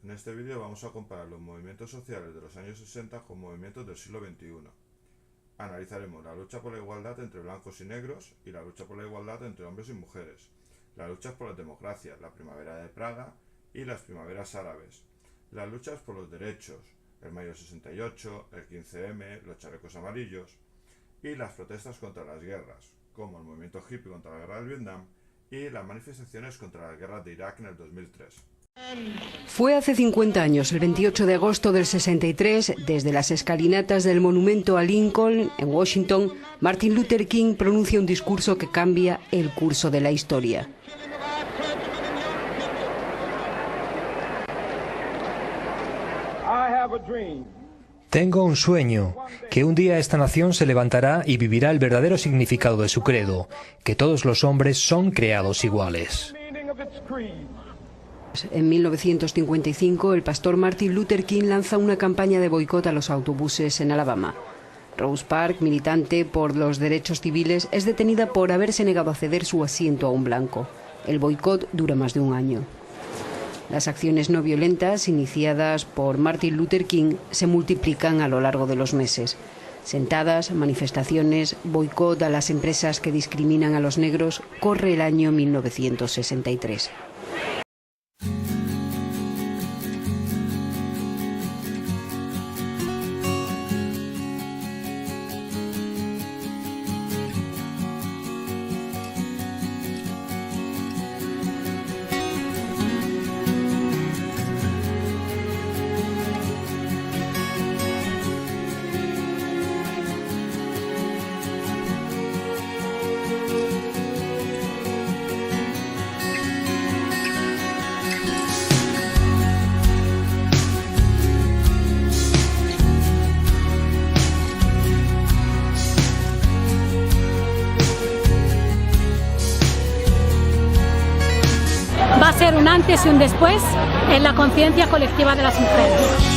En este vídeo vamos a comparar los movimientos sociales de los años 60 con movimientos del siglo XXI. Analizaremos la lucha por la igualdad entre blancos y negros y la lucha por la igualdad entre hombres y mujeres, las luchas por las democracias, la primavera de Praga y las primaveras árabes, las luchas por los derechos, el mayo 68, el 15M, los chalecos amarillos y las protestas contra las guerras, como el movimiento hippie contra la guerra del Vietnam y las manifestaciones contra las guerras de Irak en el 2003. Fue hace 50 años, el 28 de agosto del 63, desde las escalinatas del monumento a Lincoln, en Washington, Martin Luther King pronuncia un discurso que cambia el curso de la historia. Tengo un sueño, que un día esta nación se levantará y vivirá el verdadero significado de su credo, que todos los hombres son creados iguales. En 1955, el pastor Martin Luther King lanza una campaña de boicot a los autobuses en Alabama. Rose Park, militante por los derechos civiles, es detenida por haberse negado a ceder su asiento a un blanco. El boicot dura más de un año. Las acciones no violentas, iniciadas por Martin Luther King, se multiplican a lo largo de los meses. Sentadas, manifestaciones, boicot a las empresas que discriminan a los negros, corre el año 1963. Va a ser un antes y un después en la conciencia colectiva de las mujeres.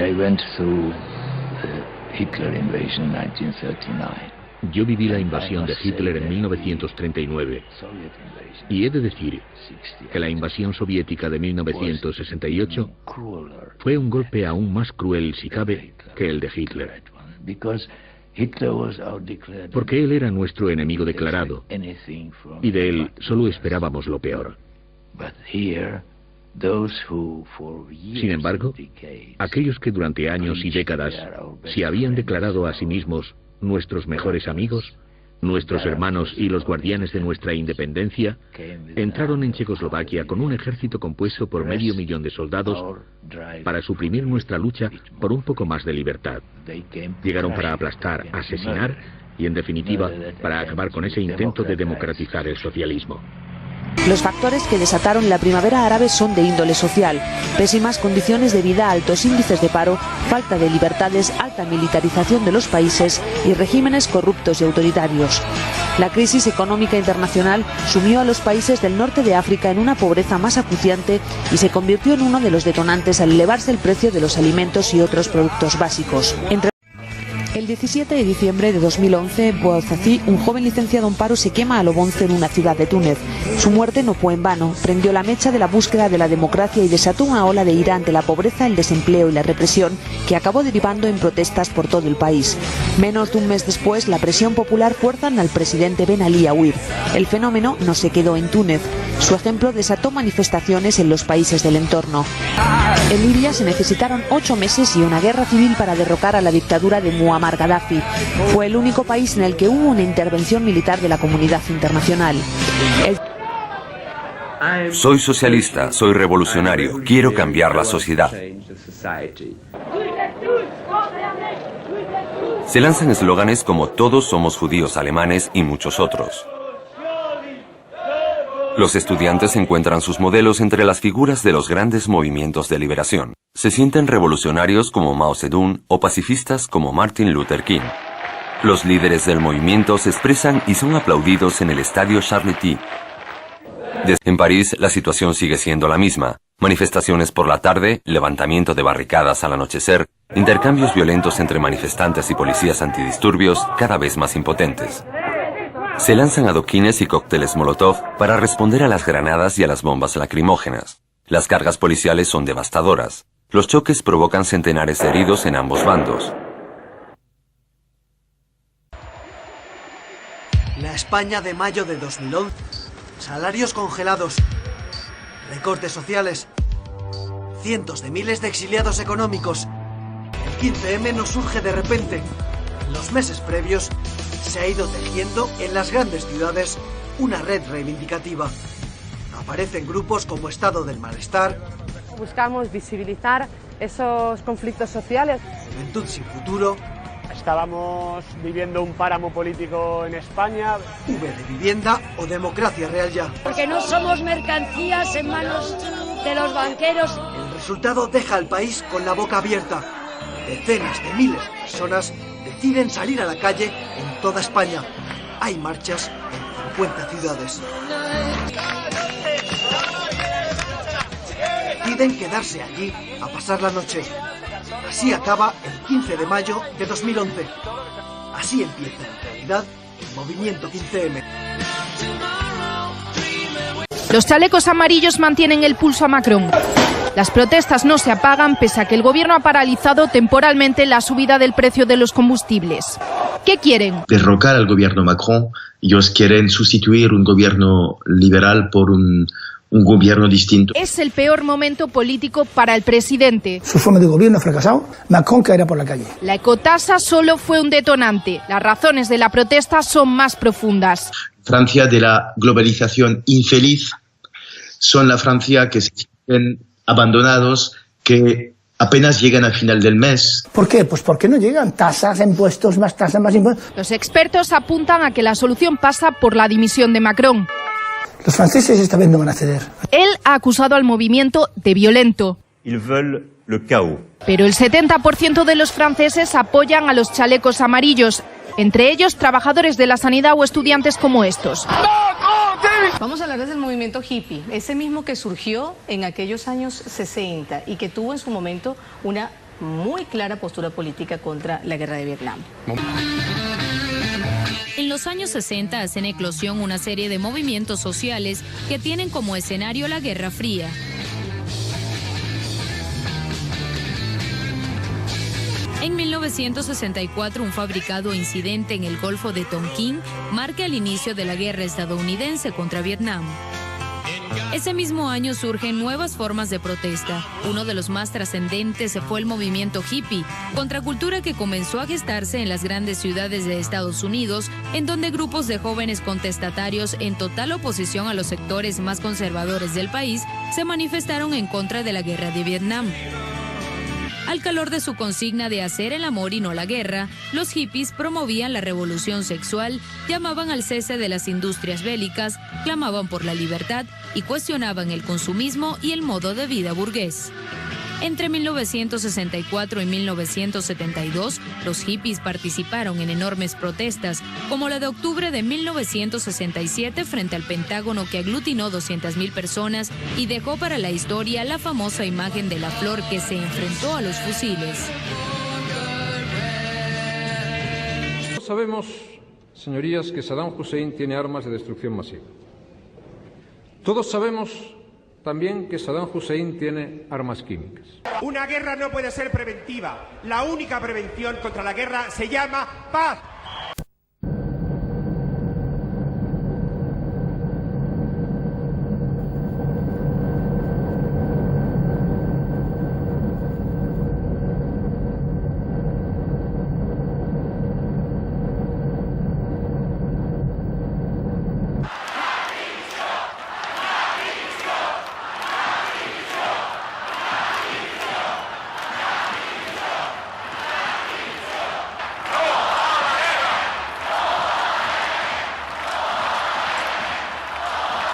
I went through the Hitler invasion in 1939. Yo viví la invasión de Hitler en 1939 y he de decir que la invasión soviética de 1968 fue un golpe aún más cruel, si cabe, que el de Hitler. Porque él era nuestro enemigo declarado y de él solo esperábamos lo peor. Sin embargo, aquellos que durante años y décadas se habían declarado a sí mismos nuestros mejores amigos, Nuestros hermanos y los guardianes de nuestra independencia entraron en Checoslovaquia con un ejército compuesto por 500.000 de soldados para suprimir nuestra lucha por un poco más de libertad. Llegaron para aplastar, asesinar y, en definitiva, para acabar con ese intento de democratizar el socialismo. Los factores que desataron la primavera árabe son de índole social: pésimas condiciones de vida, altos índices de paro, falta de libertades, alta militarización de los países y regímenes corruptos y autoritarios. La crisis económica internacional sumió a los países del norte de África en una pobreza más acuciante y se convirtió en uno de los detonantes al elevarse el precio de los alimentos y otros productos básicos. El 17 de diciembre de 2011, Bouazizi, un joven licenciado en paro, se quema a lo bonzo en una ciudad de Túnez. Su muerte no fue en vano, prendió la mecha de la búsqueda de la democracia y desató una ola de ira ante la pobreza, el desempleo y la represión, que acabó derivando en protestas por todo el país. Menos de un mes después, la presión popular fuerzan al presidente Ben Ali a huir. El fenómeno no se quedó en Túnez. Su ejemplo desató manifestaciones en los países del entorno. En Libia se necesitaron 8 meses y una guerra civil para derrocar a la dictadura de Muammar Gaddafi. Fue el único país en el que hubo una intervención militar de la comunidad internacional. Soy socialista, soy revolucionario, quiero cambiar la sociedad. Se lanzan eslóganes como "todos somos judíos alemanes" y muchos otros. Los estudiantes encuentran sus modelos entre las figuras de los grandes movimientos de liberación. Se sienten revolucionarios como Mao Zedong o pacifistas como Martin Luther King. Los líderes del movimiento se expresan y son aplaudidos en el estadio Charles-de-Gaulle. En París, la situación sigue siendo la misma. Manifestaciones por la tarde, levantamiento de barricadas al anochecer, intercambios violentos entre manifestantes y policías antidisturbios cada vez más impotentes. Se lanzan adoquines y cócteles Molotov para responder a las granadas y a las bombas lacrimógenas. Las cargas policiales son devastadoras. Los choques provocan centenares de heridos en ambos bandos. La España de mayo de 2011. Salarios congelados. Recortes sociales. Cientos de miles de exiliados económicos. El 15M no surge de repente. En los meses previos se ha ido tejiendo en las grandes ciudades una red reivindicativa. Aparecen grupos como Estado del Malestar. Buscamos visibilizar esos conflictos sociales. Juventud sin futuro. Estábamos viviendo un páramo político en España. V de vivienda o democracia real ya. Porque no somos mercancías en manos de los banqueros. El resultado deja al país con la boca abierta. Decenas de miles de personas deciden salir a la calle en toda España. Hay marchas en 50 ciudades. Deciden quedarse allí a pasar la noche. Así acaba el 15 de mayo de 2011. Así empieza en realidad el movimiento 15M. Los chalecos amarillos mantienen el pulso a Macron. Las protestas no se apagan pese a que el gobierno ha paralizado temporalmente la subida del precio de los combustibles. ¿Qué quieren? Derrocar al gobierno Macron. Ellos quieren sustituir un gobierno liberal por un gobierno distinto. Es el peor momento político para el presidente. Su forma de gobierno ha fracasado. Macron caerá por la calle. La ecotasa solo fue un detonante. Las razones de la protesta son más profundas. Francia de la globalización infeliz son la Francia que se sienten abandonados, que apenas llegan al final del mes. ¿Por qué? Pues porque no llegan. Tasas, impuestos, más tasas, más impuestos. Los expertos apuntan a que la solución pasa por la dimisión de Macron. Los franceses esta vez no van a ceder. Él ha acusado al movimiento de violento. Ils veulent le chaos. Pero el 70% de los franceses apoyan a los chalecos amarillos, entre ellos trabajadores de la sanidad o estudiantes como estos. Vamos a hablar del movimiento hippie, ese mismo que surgió en aquellos años 60 y que tuvo en su momento una muy clara postura política contra la guerra de Vietnam. En los años 60 hacen eclosión una serie de movimientos sociales que tienen como escenario la Guerra Fría. En 1964, un fabricado incidente en el Golfo de Tonkin marca el inicio de la guerra estadounidense contra Vietnam. Ese mismo año surgen nuevas formas de protesta. Uno de los más trascendentes fue el movimiento hippie, contracultura que comenzó a gestarse en las grandes ciudades de Estados Unidos, en donde grupos de jóvenes contestatarios en total oposición a los sectores más conservadores del país se manifestaron en contra de la guerra de Vietnam. Al calor de su consigna de hacer el amor y no la guerra, los hippies promovían la revolución sexual, llamaban al cese de las industrias bélicas, clamaban por la libertad y cuestionaban el consumismo y el modo de vida burgués. Entre 1964 y 1972, los hippies participaron en enormes protestas, como la de octubre de 1967 frente al Pentágono, que aglutinó 200.000 personas y dejó para la historia la famosa imagen de la flor que se enfrentó a los fusiles. Sabemos, señorías, que Saddam Hussein tiene armas de destrucción masiva. Todos sabemos también que Saddam Hussein tiene armas químicas. Una guerra no puede ser preventiva. La única prevención contra la guerra se llama paz.